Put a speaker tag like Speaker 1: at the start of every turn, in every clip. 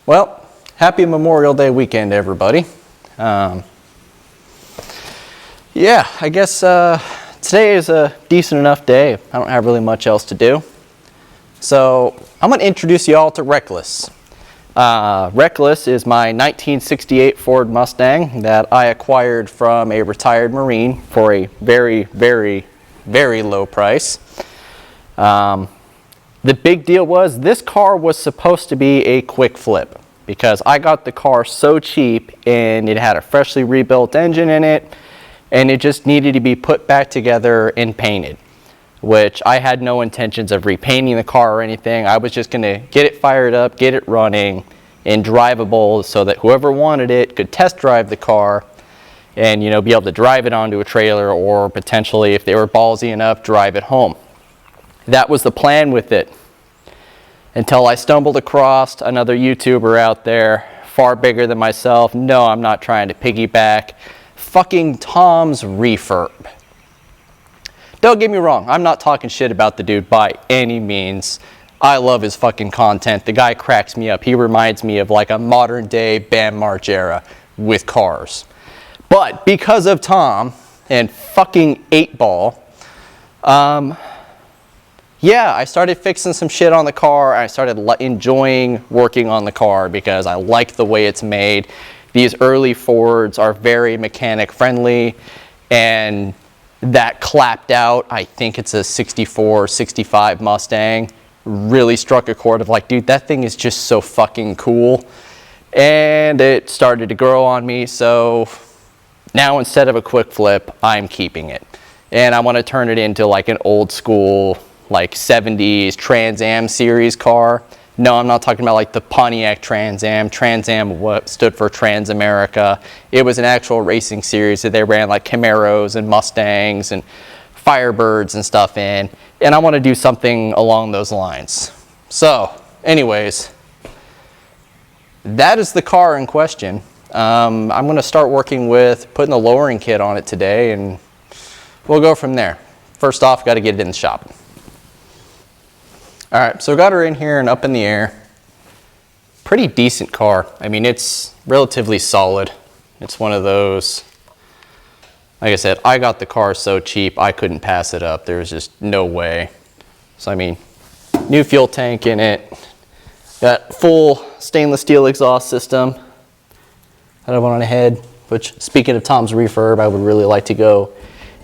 Speaker 1: Well, happy Memorial Day weekend, everybody. Yeah, I guess today is a decent enough day. I don't have really much else to do. So I'm going to introduce you all to Reckless. Reckless is my 1968 Ford Mustang that I acquired from a retired Marine for a very, very, very low price. The big deal was this car was supposed to be a quick flip because I got the car so cheap and it had a freshly rebuilt engine in it and it just needed to be put back together and painted, which I had no intentions of repainting the car or anything. I was just going to get it fired up, get it running and drivable so that whoever wanted it could test drive the car and, you know, be able to drive it onto a trailer or potentially, if they were ballsy enough, drive it home. That was the plan with it until I stumbled across another YouTuber out there far bigger than myself. No, I'm not trying to piggyback. Fucking Tom's Refurb. Don't get me wrong, I'm not talking shit about the dude by any means. I love his fucking content. The guy cracks me up. He reminds me of like a modern day Bam Margera with cars. But because of Tom and fucking 8-Ball, yeah, I started fixing some shit on the car. I started enjoying working on the car because I like the way it's made. These early Fords are very mechanic friendly, and that clapped out, I think it's a 64, 65 Mustang, really struck a chord of like, dude, that thing is just so fucking cool. And it started to grow on me, so now instead of a quick flip, I'm keeping it. And I want to turn it into like an old school, like 70s Trans Am series car. No, I'm not talking about like the Pontiac Trans Am. Trans Am what stood for Trans America. It was an actual racing series that they ran like Camaros and Mustangs and Firebirds and stuff in. And I want to do something along those lines. So, anyways, that is the car in question. I'm going to start working with putting the lowering kit on it today, and we'll go from there. First off, got to get it in the shop. All right, so got her in here and up in the air. Pretty decent car. I mean, it's relatively solid. It's one of those, like I said, I got the car so cheap I couldn't pass it up. There's just no way. So I mean, new fuel tank in it. Got full stainless steel exhaust system. I went on ahead, which speaking of Tom's Refurb, I would really like to go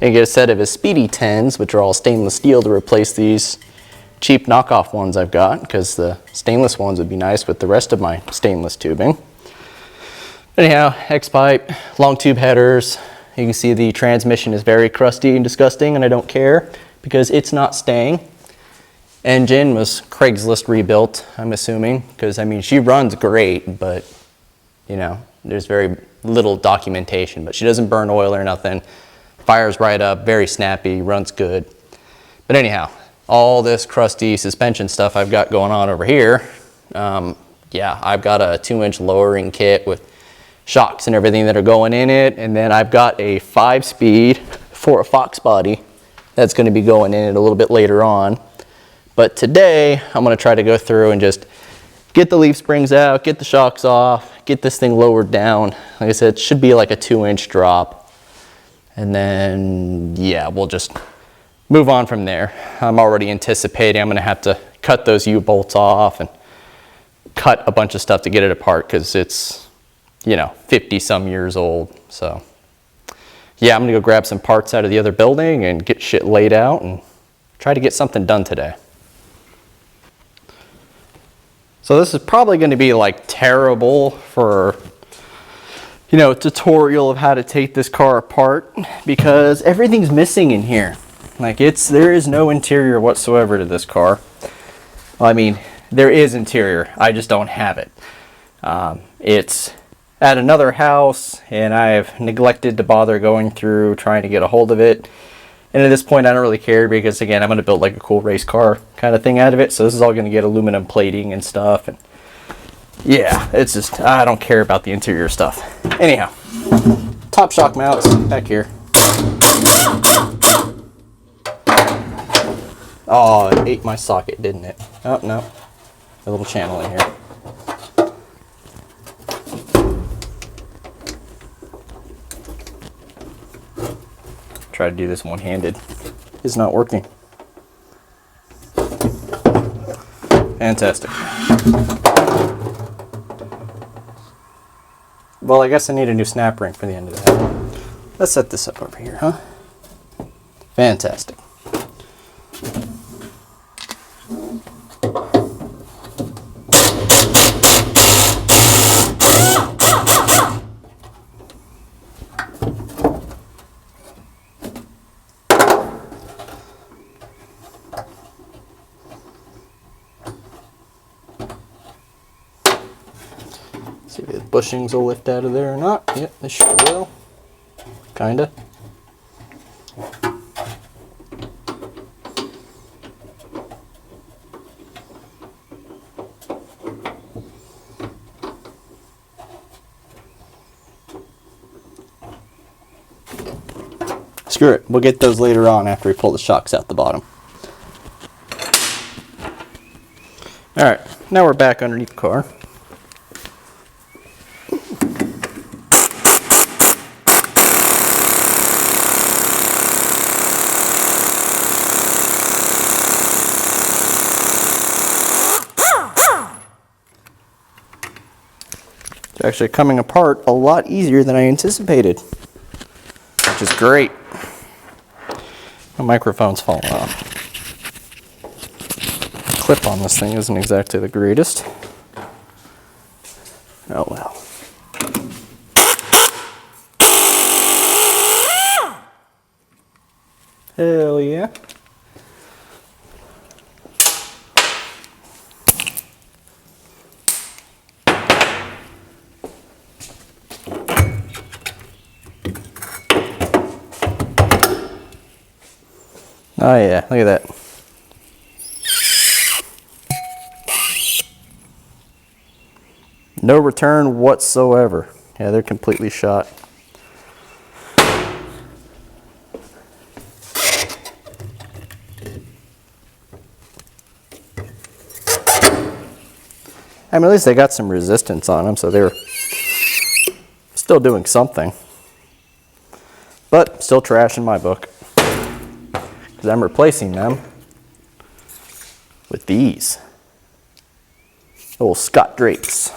Speaker 1: and get a set of his Speedy 10s, which are all stainless steel, to replace these cheap knockoff ones I've got, because the stainless ones would be nice with the rest of my stainless tubing. Anyhow, X-pipe, long tube headers. You can see the transmission is very crusty and disgusting, and I don't care because it's not staying. Engine was Craigslist rebuilt, I'm assuming, because I mean, she runs great, but you know, there's very little documentation, but she doesn't burn oil or nothing. Fires right up, very snappy, runs good. But anyhow, all this crusty suspension stuff I've got going on over here. Yeah, I've got a 2-inch lowering kit with shocks and everything that are going in it. And then I've got a 5-speed for a Fox body that's going to be going in it a little bit later on. But today I'm going to try to go through and just get the leaf springs out, get the shocks off, get this thing lowered down. Like I said, it should be like a 2-inch drop. And then, yeah, we'll just move on from there. I'm already anticipating I'm going to have to cut those U-bolts off and cut a bunch of stuff to get it apart because it's, you know, 50 some years old. So yeah, I'm going to go grab some parts out of the other building and get shit laid out and try to get something done today. So this is probably going to be like terrible for, you know, a tutorial of how to take this car apart because everything's missing in here. Like there is no interior whatsoever to this car. Well, I mean, there is interior. I just don't have it. It's at another house and I've neglected to bother going through trying to get a hold of it. And at this point, I don't really care because again, I'm going to build like a cool race car kind of thing out of it. So this is all going to get aluminum plating and stuff. And yeah, it's just, I don't care about the interior stuff. Anyhow, top shock mounts back here. Oh, it ate my socket, didn't it? Oh, no. A little channel in here. Try to do this one-handed. It's not working. Fantastic. Well, I guess I need a new snap ring for the end of that. Let's set this up over here, huh? Fantastic. See if the bushings will lift out of there or not. Yep, they sure will. Kinda. Screw it, we'll get those later on after we pull the shocks out the bottom. Alright, now we're back underneath the car. It's actually coming apart a lot easier than I anticipated, which is great. My microphone's falling off. The clip on this thing isn't exactly the greatest. Oh well. Hell yeah. Oh yeah, look at that. No return whatsoever. Yeah, they're completely shot. I mean, at least they got some resistance on them, so they're still doing something. But still trash in my book. Because I'm replacing them with these little Scott Drakes.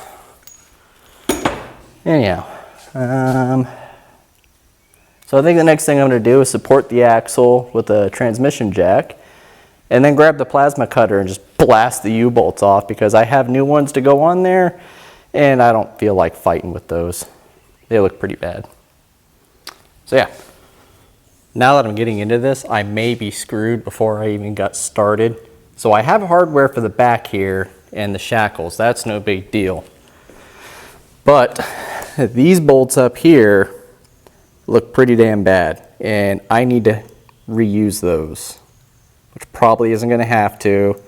Speaker 1: Anyhow, so I think the next thing I'm going to do is support the axle with a transmission jack, and then grab the plasma cutter and just blast the U-bolts off, because I have new ones to go on there, and I don't feel like fighting with those. They look pretty bad. So yeah. Now that I'm getting into this, I may be screwed before I even got started. So I have hardware for the back here and the shackles. That's no big deal. But these bolts up here look pretty damn bad, and I need to reuse those, which probably isn't going to have to,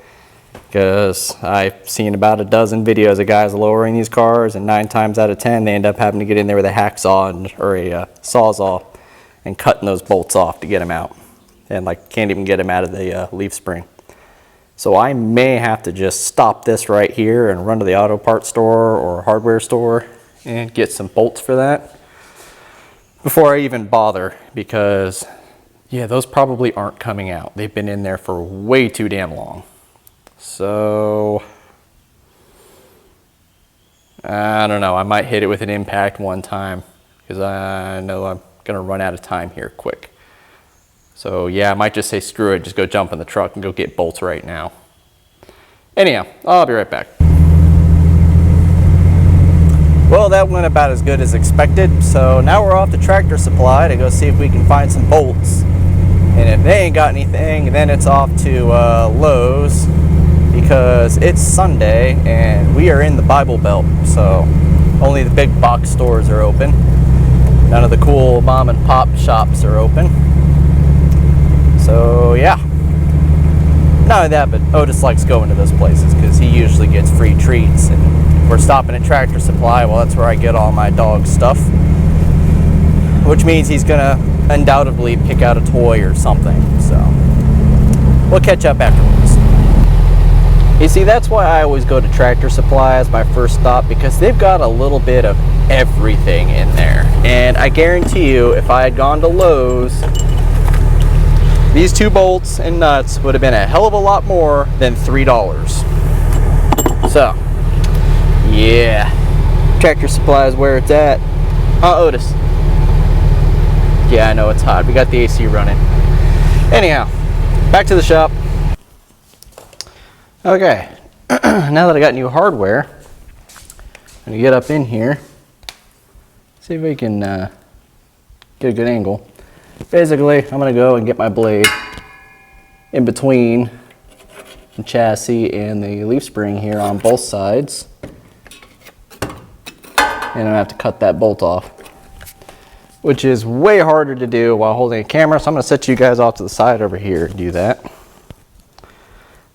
Speaker 1: because I've seen about a dozen videos of guys lowering these cars, and 9 times out of 10 they end up having to get in there with a hacksaw or a sawzall and cutting those bolts off to get them out, and like can't even get them out of the leaf spring. So I may have to just stop this right here and run to the auto parts store or hardware store and get some bolts for that before I even bother, because yeah, those probably aren't coming out. They've been in there for way too damn long. So I don't know, I might hit it with an impact one time, because I know I'm gonna run out of time here quick. So yeah, I might just say screw it, just go jump in the truck and go get bolts right now. Anyhow, I'll be right back. Well, that went about as good as expected, so now we're off to Tractor Supply to go see if we can find some bolts. And if they ain't got anything, then it's off to Lowe's, because it's Sunday and we are in the Bible Belt, so only the big box stores are open. None of the cool mom and pop shops are open. So yeah. Not only that, but Otis likes going to those places because he usually gets free treats. And if we're stopping at Tractor Supply, well, that's where I get all my dog stuff. Which means he's gonna undoubtedly pick out a toy or something. So we'll catch up afterwards. You see, that's why I always go to Tractor Supply as my first stop, because they've got a little bit of everything in there. And I guarantee you, if I had gone to Lowe's, These 2 bolts and nuts would have been a hell of a lot more than $3. So, yeah. Tractor Supply is where it's at. Otis? Yeah, I know it's hot. We got the AC running. Anyhow, back to the shop. Okay, now that I got new hardware, I'm gonna get up in here, see if we can get a good angle. Basically, I'm gonna go and get my blade in between the chassis and the leaf spring here on both sides. And I'm gonna have to cut that bolt off, which is way harder to do while holding a camera. So I'm gonna set you guys off to the side over here and do that,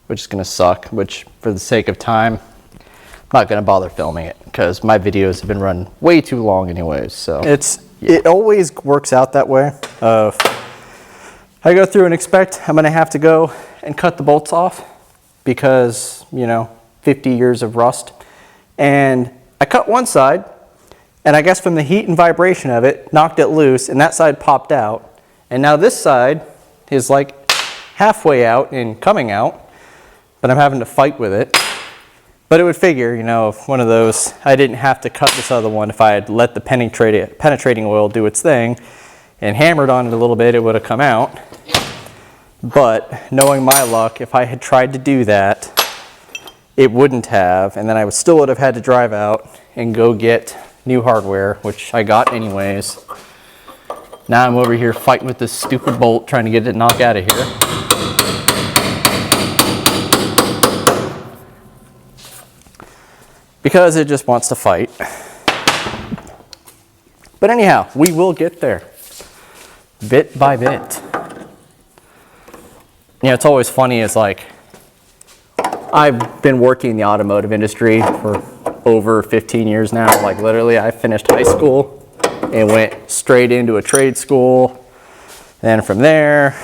Speaker 1: which is gonna suck, which for the sake of time, I'm not gonna bother filming it because my videos have been running way too long anyways. So it always works out that way. I go through and expect I'm gonna have to go and cut the bolts off because, you know, 50 years of rust. And I cut one side, and I guess from the heat and vibration of it, knocked it loose, and that side popped out. And now this side is like halfway out and coming out, but I'm having to fight with it. But it would figure, you know, if one of those, I didn't have to cut this other one. If I had let the penetrating oil do its thing and hammered on it a little bit, it would have come out. But knowing my luck, if I had tried to do that, it wouldn't have, and then I still would have had to drive out and go get new hardware, which I got anyways. Now I'm over here fighting with this stupid bolt, trying to get it knocked out of here. Because it just wants to fight. But anyhow, we will get there, bit by bit. You know, it's always funny, is like, I've been working in the automotive industry for over 15 years now. Like literally, I finished high school and went straight into a trade school. Then from there,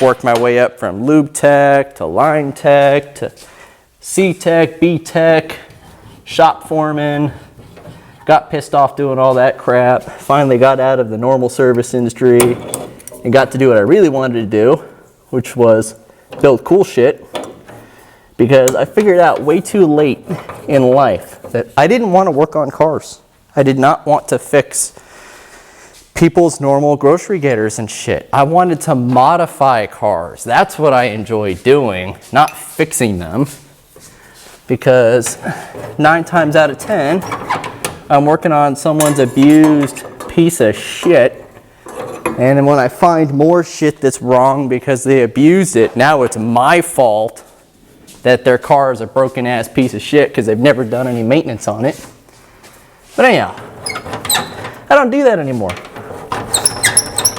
Speaker 1: worked my way up from lube tech to line tech to C tech, B tech, shop foreman. Got pissed off doing all that crap. Finally got out of the normal service industry and got to do what I really wanted to do, which was build cool shit. Because I figured out way too late in life that I didn't want to work on cars. I did not want to fix people's normal grocery getters and shit. I wanted to modify cars. That's what I enjoy doing, not fixing them. Because 9 times out of 10, I'm working on someone's abused piece of shit. And then when I find more shit that's wrong because they abused it, now it's my fault that their car is a broken ass piece of shit because they've never done any maintenance on it. But anyhow, I don't do that anymore.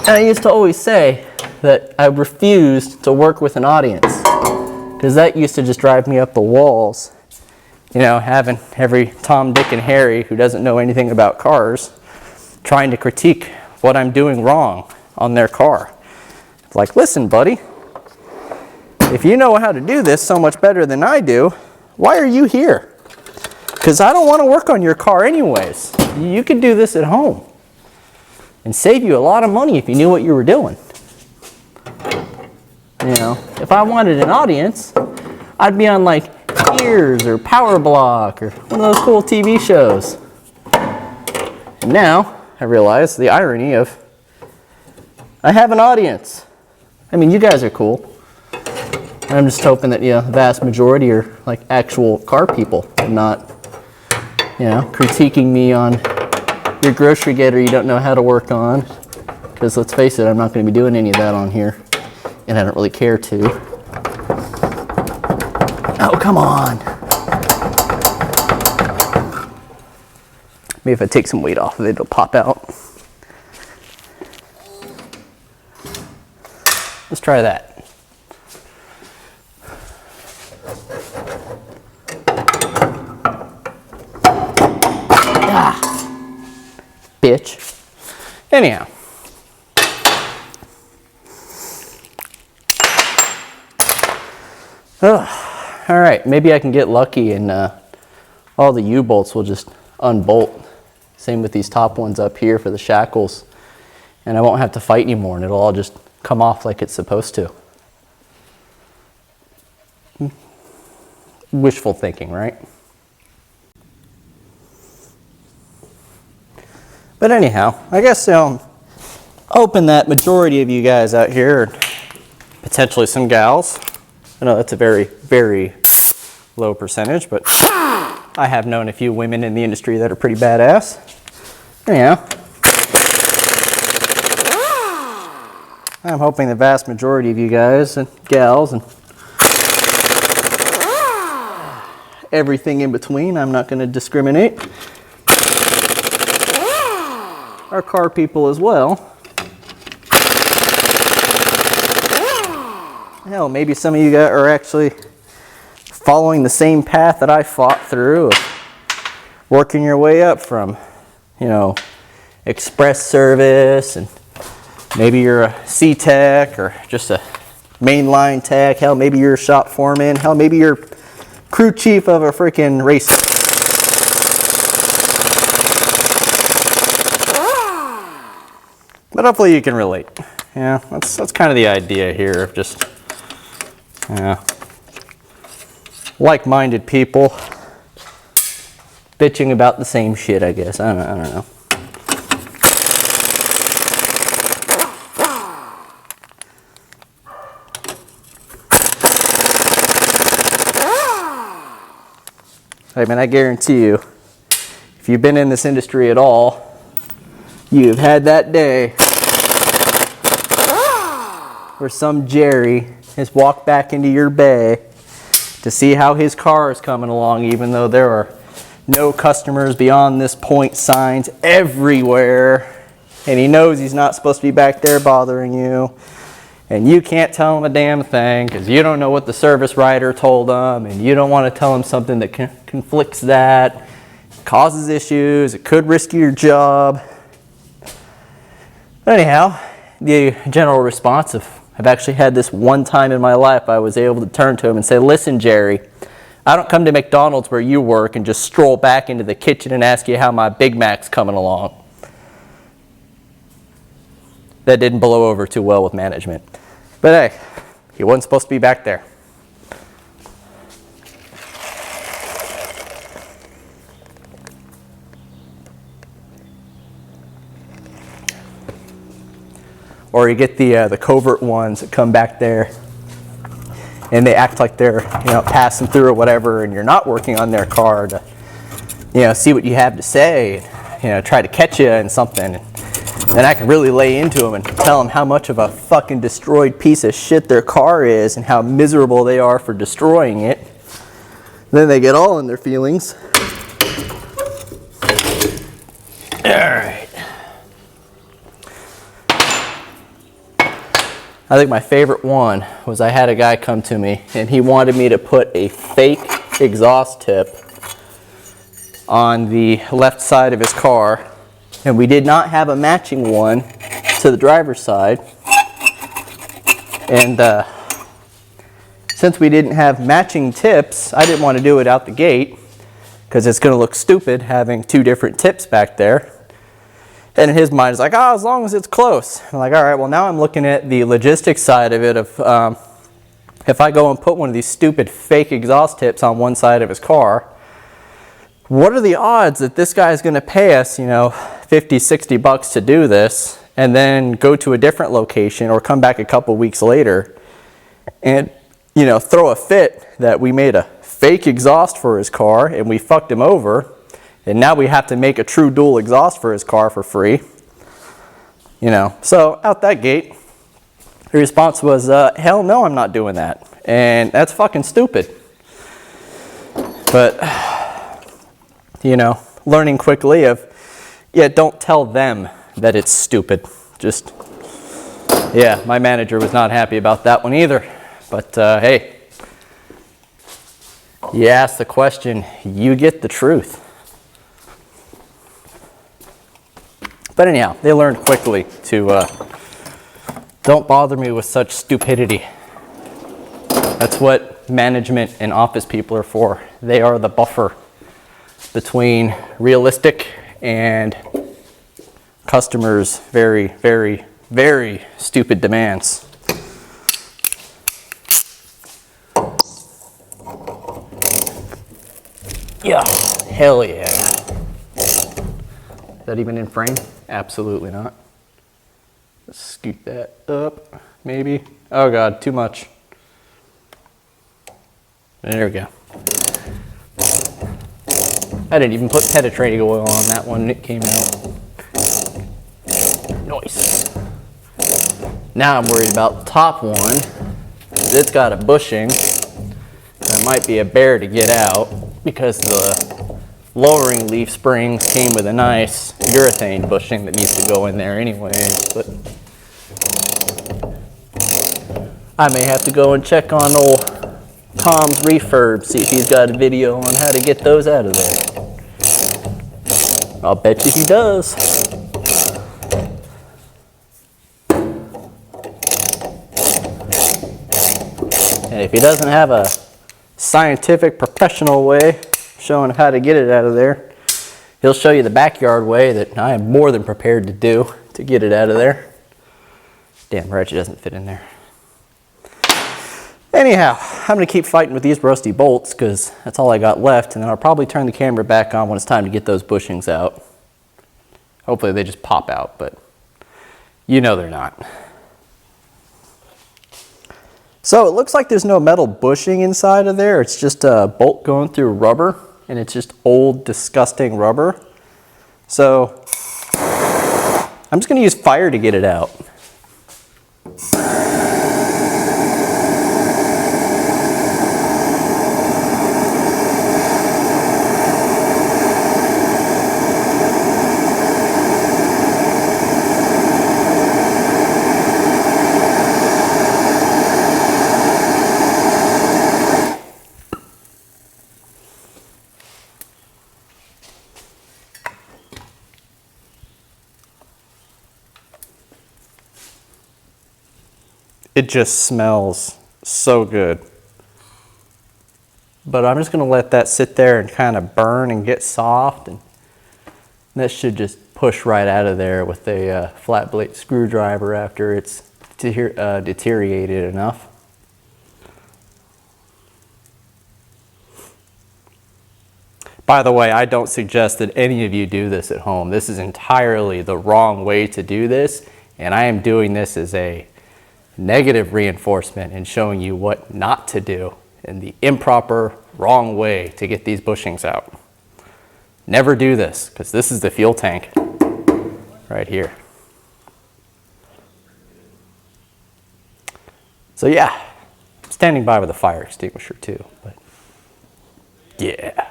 Speaker 1: And I used to always say that I refused to work with an audience because that used to just drive me up the walls. You know, having every Tom, Dick, and Harry who doesn't know anything about cars trying to critique what I'm doing wrong on their car. It's like, listen, buddy, if you know how to do this so much better than I do, why are you here? Because I don't want to work on your car anyways. You could do this at home and save you a lot of money if you knew what you were doing. You know, if I wanted an audience, I'd be on like Gears or Power Block or one of those cool TV shows. And now I realize the irony of I have an audience. I mean, you guys are cool. I'm just hoping that, you know, the vast majority are like actual car people and not, you know, critiquing me on your grocery getter you don't know how to work on. Because let's face it, I'm not going to be doing any of that on here. And I don't really care to. Oh, come on. Maybe if I take some weight off of it, it'll pop out. Let's try that. Bitch. Anyhow. All right, maybe I can get lucky and all the U-bolts will just unbolt. Same with these top ones up here for the shackles. And I won't have to fight anymore and it'll all just come off like it's supposed to. Wishful thinking, right? But anyhow, I guess hoping that majority of you guys out here, potentially some gals, I know that's a very, very low percentage, but I have known a few women in the industry that are pretty badass. Anyhow, I'm hoping the vast majority of you guys and gals and everything in between, I'm not going to discriminate, are car people as well. Hell, maybe some of you guys are actually following the same path that I fought through, of working your way up from, you know, express service, and maybe you're a C-Tech or just a mainline tech. Hell, maybe you're a shop foreman. Hell, maybe you're crew chief of a freaking race. But hopefully you can relate. Yeah, that's kind of the idea here of just, like-minded people bitching about the same shit, I guess. I don't know. I mean, I guarantee you, if you've been in this industry at all, you've had that day where some Jerry has walked back into your bay to see how his car is coming along, even though there are no customers beyond this point signs everywhere, and he knows he's not supposed to be back there bothering you, and you can't tell him a damn thing because you don't know what the service writer told him, and you don't want to tell him something that conflicts that, causes issues, it could risk your job. But anyhow, the general response of, I've actually had this one time in my life I was able to turn to him and say, listen, Jerry, I don't come to McDonald's where you work and just stroll back into the kitchen and ask you how my Big Mac's coming along. That didn't blow over too well with management. But hey, he wasn't supposed to be back there. Or you get the covert ones that come back there and they act like they're, passing through or whatever, and you're not working on their car to, see what you have to say, try to catch you in something. Then I can really lay into them and tell them how much of a fucking destroyed piece of shit their car is and how miserable they are for destroying it. Then they get all in their feelings. All right. I think my favorite one was I had a guy come to me and he wanted me to put a fake exhaust tip on the left side of his car, and we did not have a matching one to the driver's side. And since we didn't have matching tips, I didn't want to do it out the gate because it's going to look stupid having two different tips back there. And in his mind, it's like, as long as it's close. I'm like, all right, well, now I'm looking at the logistics side of it of if I go and put one of these stupid fake exhaust tips on one side of his car, what are the odds that this guy is going to pay us, $50-$60 to do this and then go to a different location or come back a couple weeks later and, throw a fit that we made a fake exhaust for his car and we fucked him over. And now we have to make a true dual exhaust for his car for free. So out that gate, the response was, hell no, I'm not doing that. And that's fucking stupid. But, learning quickly of, don't tell them that it's stupid. Just, my manager was not happy about that one either. But hey, you ask the question, you get the truth. But anyhow, they learned quickly to don't bother me with such stupidity. That's what management and office people are for. They are the buffer between realistic and customers' very, very, very stupid demands. Yeah, hell yeah. Is that even in frame? Absolutely not. Let's scoot that up, maybe. Oh God, too much. There we go. I didn't even put penetrating oil on that one when it came out. Nice. Now I'm worried about the top one. It's got a bushing. That might be a bear to get out because the lowering leaf springs came with a nice urethane bushing that needs to go in there anyways. But I may have to go and check on old Tom's refurb, see if he's got a video on how to get those out of there. I'll bet you he does. And if he doesn't have a scientific, professional way showing how to get it out of there, he'll show you the backyard way that I am more than prepared to do to get it out of there. Damn, ratchet doesn't fit in there. Anyhow, I'm going to keep fighting with these rusty bolts because that's all I got left, and then I'll probably turn the camera back on when it's time to get those bushings out. Hopefully they just pop out, but you know they're not. So it looks like there's no metal bushing inside of there. It's just a bolt going through rubber, and it's just old, disgusting rubber. So I'm just going to use fire to get it out. It just smells so good. But I'm just going to let that sit there and kind of burn and get soft. And that should just push right out of there with a flat blade screwdriver after it's deteriorated enough. By the way, I don't suggest that any of you do this at home. This is entirely the wrong way to do this. And I am doing this as a negative reinforcement and showing you what not to do and the improper, wrong way to get these bushings out. Never do this, because this is the fuel tank right here. So yeah, I'm standing by with a fire extinguisher too, but yeah.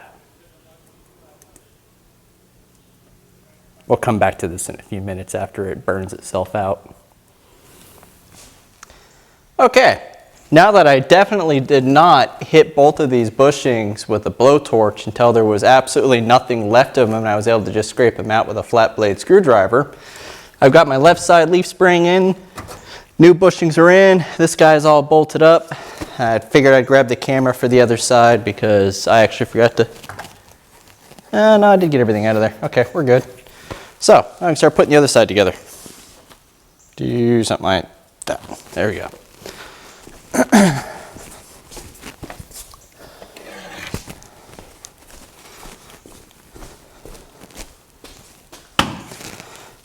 Speaker 1: We'll come back to this in a few minutes after it burns itself out. Okay, now that I definitely did not hit both of these bushings with a blowtorch until there was absolutely nothing left of them and I was able to just scrape them out with a flat blade screwdriver, I've got my left side leaf spring in, new bushings are in, this guy's all bolted up. I figured I'd grab the camera for the other side because I actually forgot to, no, I did get everything out of there. Okay, we're good. So, I can start putting the other side together. Do something like that. There we go.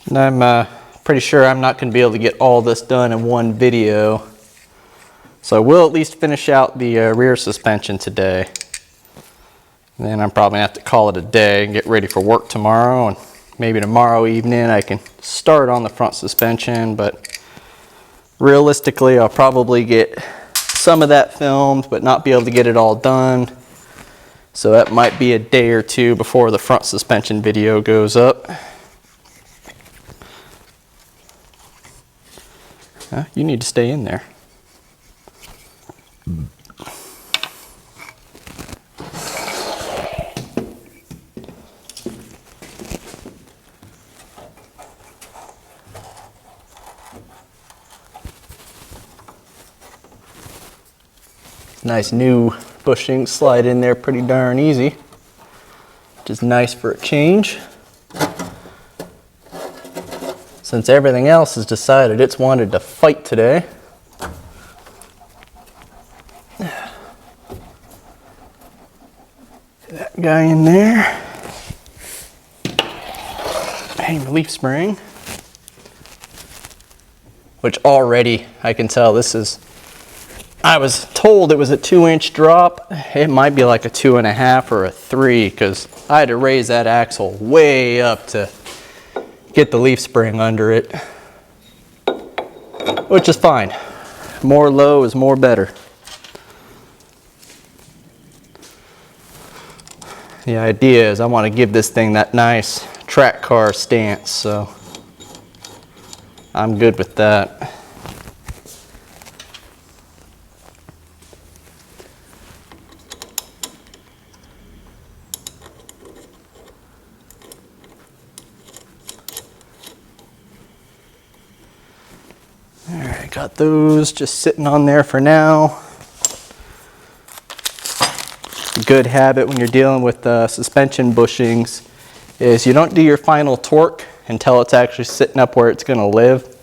Speaker 1: And I'm pretty sure I'm not going to be able to get all this done in one video. So I will at least finish out the rear suspension today. And then I'm probably going to have to call it a day and get ready for work tomorrow. And maybe tomorrow evening I can start on the front suspension. But realistically, I'll probably get some of that filmed, but not be able to get it all done. So that might be a day or two before the front suspension video goes up. You need to stay in there. Nice new bushings slide in there pretty darn easy, which is nice for a change. since everything else has decided it's wanted to fight today. That guy in there. Hang the leaf spring. Which already I can tell this is, I was told it was a 2-inch drop. It might be like a 2.5 or a 3 because I had to raise that axle way up to get the leaf spring under it, which is fine. More low is more better. The idea is I want to give this thing that nice track car stance, so I'm good with that. All right, got those just sitting on there for now. A good habit when you're dealing with suspension bushings is you don't do your final torque until it's actually sitting up where it's going to live.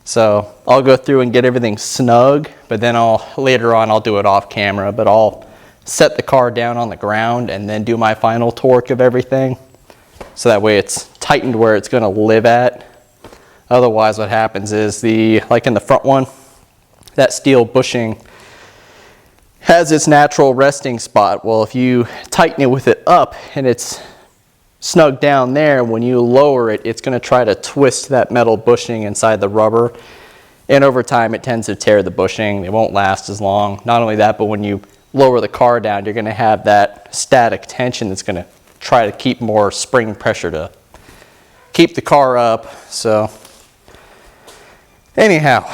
Speaker 1: So I'll go through and get everything snug, but then later on I'll do it off camera, but I'll set the car down on the ground and then do my final torque of everything. So that way it's tightened where it's going to live at. Otherwise what happens is like in the front one, that steel bushing has its natural resting spot. Well, if you tighten it with it up and it's snug down there, when you lower it, it's going to try to twist that metal bushing inside the rubber. And over time, it tends to tear the bushing. It won't last as long. Not only that, but when you lower the car down, you're going to have that static tension that's going to try to keep more spring pressure to keep the car up. So anyhow,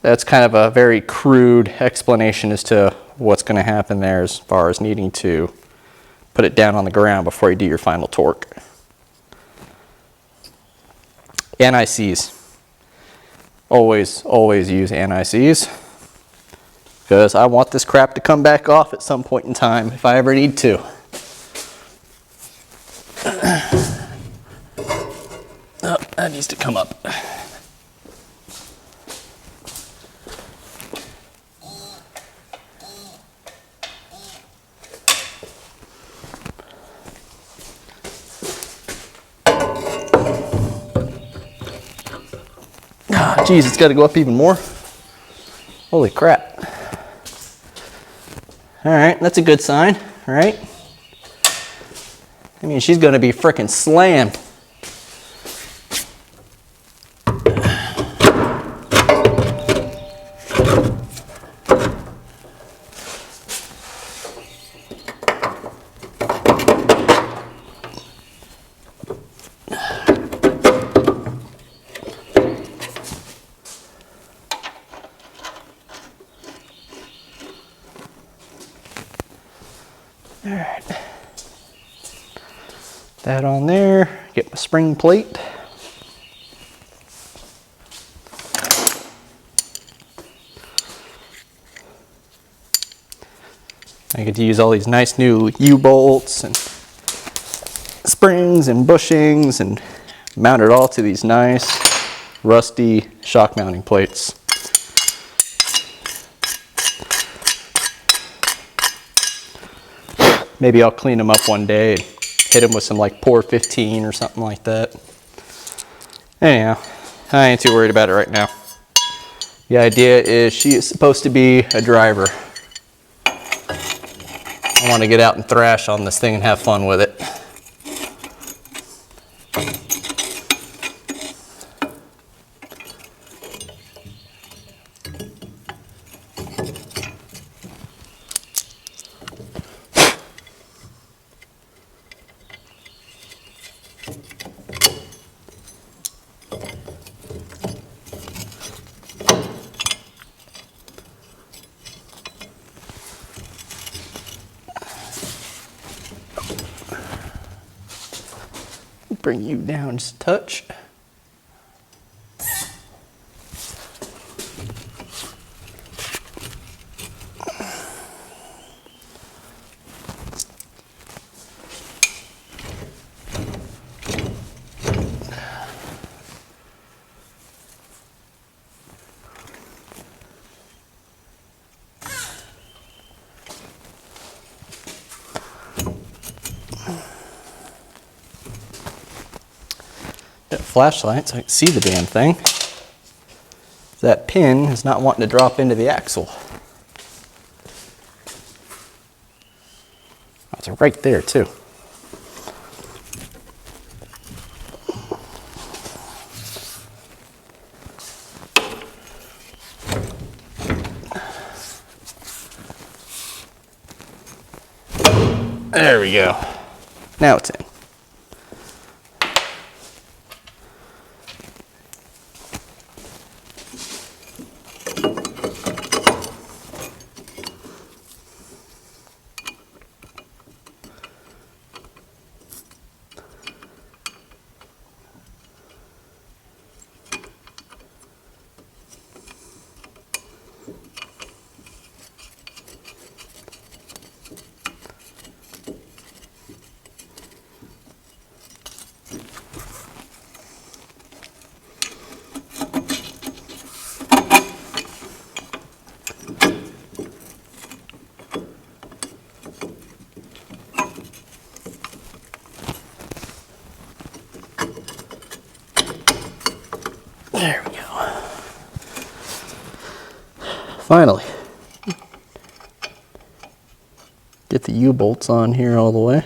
Speaker 1: that's kind of a very crude explanation as to what's going to happen there as far as needing to put it down on the ground before you do your final torque. NICs. Always use NICs because I want this crap to come back off at some point in time if I ever need to. Oh, that needs to come up. Geez, it's got to go up even more. Holy crap. All right, that's a good sign, right? I mean, she's going to be frickin' slammed. All right, that on there, get my spring plate. I get to use all these nice new U-bolts and springs and bushings and mount it all to these nice rusty shock mounting plates. Maybe I'll clean them up one day and hit them with some like Pour 15 or something like that. Anyhow, I ain't too worried about it right now. The idea is she is supposed to be a driver. I want to get out and thrash on this thing and have fun with it. Bring you down just a touch. Got a flashlight so I can see the damn thing. That pin is not wanting to drop into the axle. Oh, it's right there too. There we go. Now it's in. There we go. Finally. Get the U-bolts on here all the way.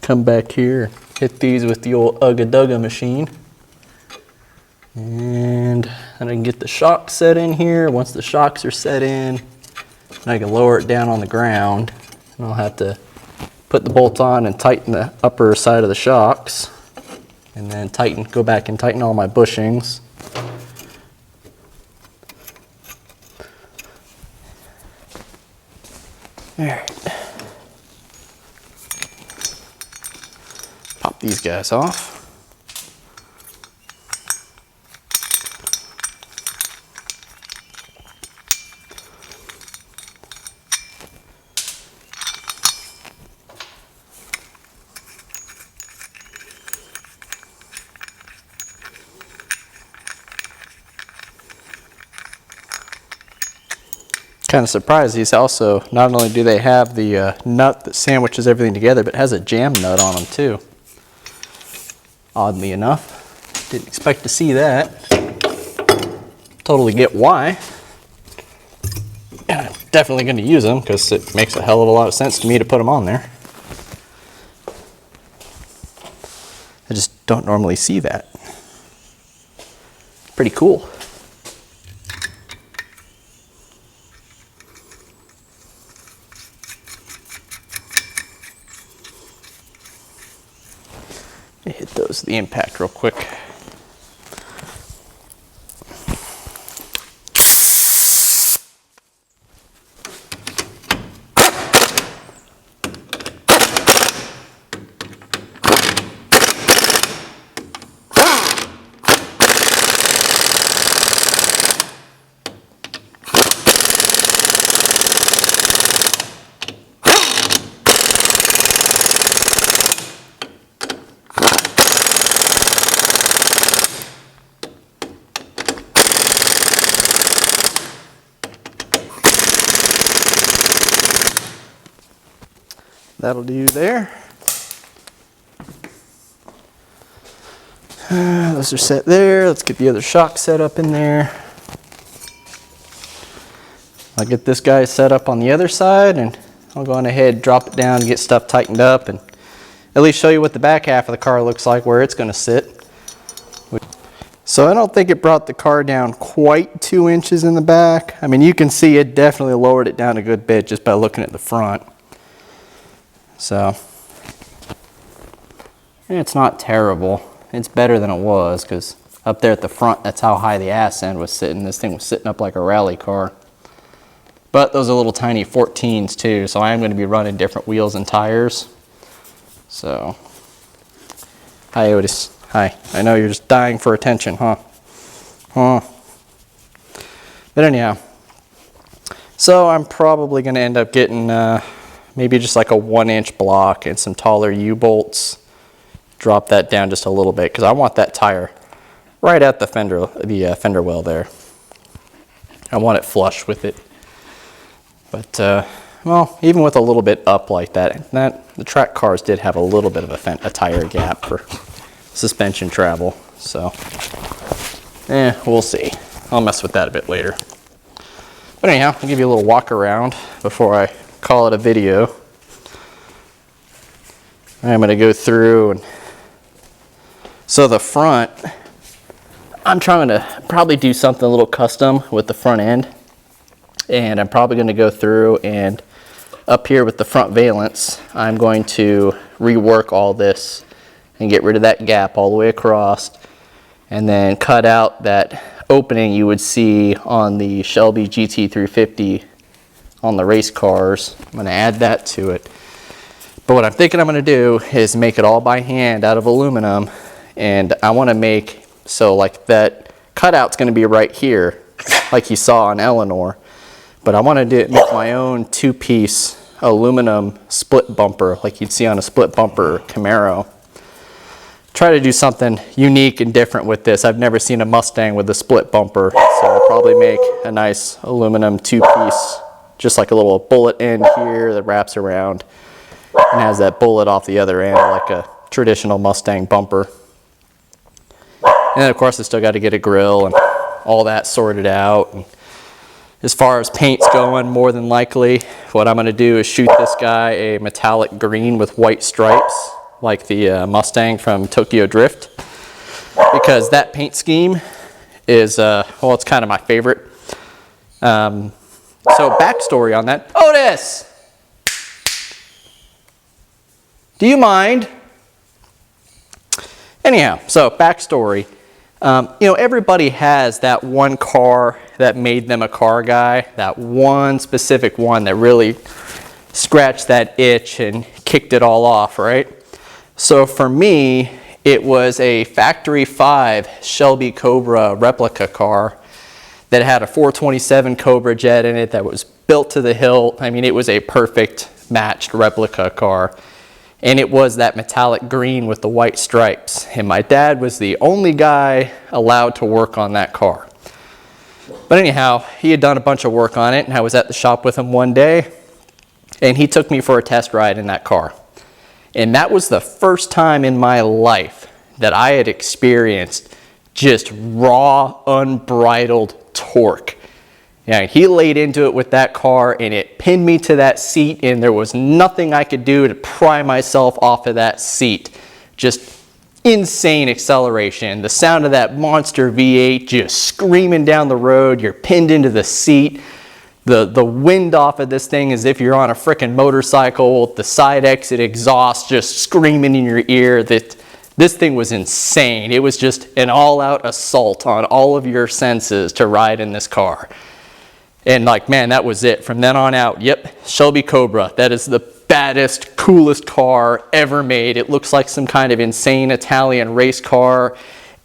Speaker 1: Come back here, hit these with the old Ugga-Dugga machine. And then I can get the shocks set in here. Once the shocks are set in, I can lower it down on the ground. And I'll have to put the bolt on and tighten the upper side of the shocks. And then go back and tighten all my bushings. All right. Pop these guys off. Kind of surprised, these also, not only do they have the nut that sandwiches everything together, but it has a jam nut on them too. Oddly enough, didn't expect to see that. Totally get why. And I'm definitely going to use them because it makes a hell of a lot of sense to me to put them on there. I just don't normally see that. Pretty cool. Hit those, the impact real quick. That'll do there. Those are set there. Let's get the other shock set up in there. I'll get this guy set up on the other side and I'll go on ahead, drop it down, get stuff tightened up, and at least show you what the back half of the car looks like, where it's going to sit. So I don't think it brought the car down quite 2 inches in the back. I mean, you can see it definitely lowered it down a good bit just by looking at the front. So, it's not terrible. It's better than it was, because up there at the front, that's how high the ass end was sitting. This thing was sitting up like a rally car. But those are little tiny 14s too, so I am going to be running different wheels and tires. So, hi Otis. Hi. I know you're just dying for attention, huh? Huh. But anyhow, so I'm probably going to end up getting maybe just like a 1-inch block and some taller U-bolts. Drop that down just a little bit because I want that tire right at the fender well there. I want it flush with it. But well, even with a little bit up like that, the track cars did have a little bit of a tire gap for suspension travel. So, we'll see. I'll mess with that a bit later. But anyhow, I'll give you a little walk around before I call it a video. I'm going to go through, and so the front, I'm trying to probably do something a little custom with the front end. And I'm probably going to go through and up here with the front valence, I'm going to rework all this and get rid of that gap all the way across, and then cut out that opening you would see on the Shelby GT350 on the race cars. I'm going to add that to it. But what I'm thinking I'm going to do is make it all by hand out of aluminum, and I want to make, so like that cutout's going to be right here, like you saw on Eleanor. But I want to make my own two-piece aluminum split bumper like you'd see on a split bumper Camaro. Try to do something unique and different with this. I've never seen a Mustang with a split bumper, so I'll probably make a nice aluminum two-piece, just like a little bullet end here that wraps around and has that bullet off the other end like a traditional Mustang bumper. And then of course I still got to get a grill and all that sorted out. And as far as paint's going, more than likely, what I'm going to do is shoot this guy a metallic green with white stripes, like the Mustang from Tokyo Drift, because that paint scheme is, well, it's kind of my favorite. So backstory on that. Otis! Do you mind? Anyhow, so backstory. You know, everybody has that one car that made them a car guy, that one specific one that really scratched that itch and kicked it all off, right? So for me, it was a Factory 5 Shelby Cobra replica car that had a 427 Cobra jet in it that was built to the hilt. I mean, it was a perfect matched replica car. And it was that metallic green with the white stripes. And my dad was the only guy allowed to work on that car. But anyhow, he had done a bunch of work on it, and I was at the shop with him one day, and he took me for a test ride in that car. And that was the first time in my life that I had experienced just raw, unbridled torque. Yeah, he laid into it with that car, and it pinned me to that seat, and there was nothing I could do to pry myself off of that seat. Just insane acceleration. The sound of that monster V8 just screaming down the road. You're pinned into the seat. The wind off of this thing as if you're on a frickin' motorcycle with the side exit exhaust just screaming in your ear. This thing was insane. It was just an all-out assault on all of your senses to ride in this car. And like, man, that was it. From then on out, yep, Shelby Cobra. That is the baddest, coolest car ever made. It looks like some kind of insane Italian race car,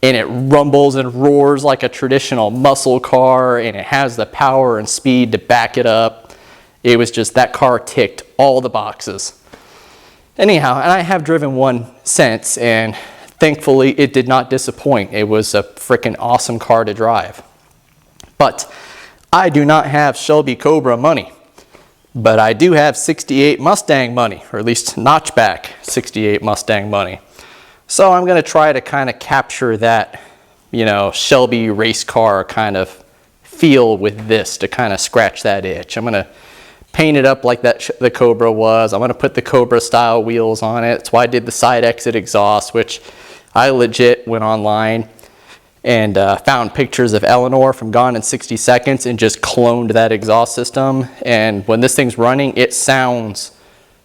Speaker 1: and it rumbles and roars like a traditional muscle car, and it has the power and speed to back it up. It was just, that car ticked all the boxes. Anyhow, and I have driven one since, and thankfully it did not disappoint. It was a freaking awesome car to drive. But I do not have Shelby Cobra money, but I do have 68 Mustang money, or at least notchback 68 Mustang money. So I'm going to try to kind of capture that, you know, Shelby race car kind of feel with this to kind of scratch that itch. I'm going to paint it up like the Cobra was. I'm going to put the Cobra style wheels on it. That's why I did the side exit exhaust, which I legit went online and found pictures of Eleanor from Gone in 60 Seconds and just cloned that exhaust system. And when this thing's running, it sounds,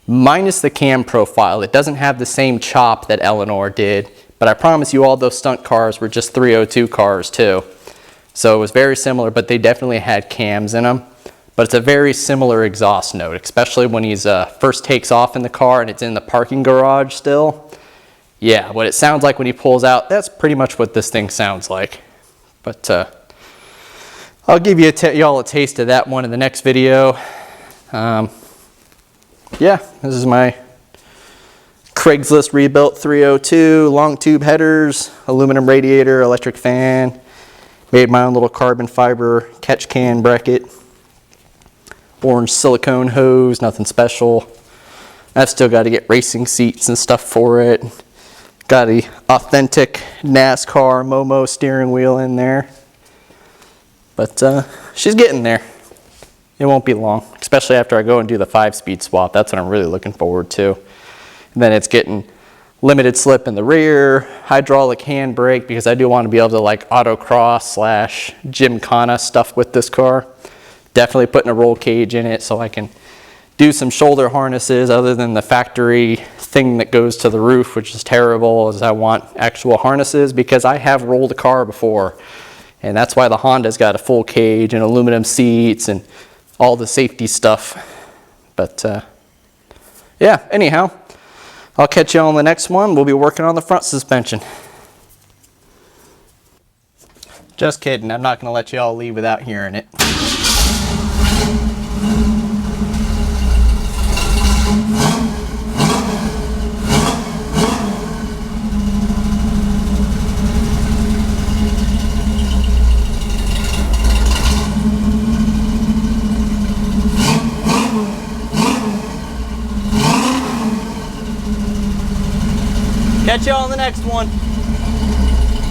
Speaker 1: minus the cam profile, it doesn't have the same chop that Eleanor did. But I promise you all those stunt cars were just 302 cars too. So it was very similar, but they definitely had cams in them. But it's a very similar exhaust note, especially when he's first takes off in the car and it's in the parking garage still. Yeah, what it sounds like when he pulls out, that's pretty much what this thing sounds like. But I'll give you y'all a taste of that one in the next video. Yeah, this is my Craigslist rebuilt 302, long tube headers, aluminum radiator, electric fan. Made my own little carbon fiber catch can bracket. orange silicone hose, nothing special. I've still got to get racing seats and stuff for it. Got the authentic NASCAR Momo steering wheel in there. But she's getting there. It won't be long, especially after I go and do the 5-speed swap. That's what I'm really looking forward to. And then it's getting limited slip in the rear, hydraulic handbrake, because I do want to be able to like autocross / gymkhana stuff with this car. Definitely putting a roll cage in it so I can do some shoulder harnesses other than the factory thing that goes to the roof, which is terrible, as I want actual harnesses because I have rolled a car before. And that's why the Honda's got a full cage and aluminum seats and all the safety stuff. But yeah, anyhow, I'll catch you on the next one. We'll be working on the front suspension. Just kidding, I'm not going to let you all leave without hearing it. Catch you on the next one.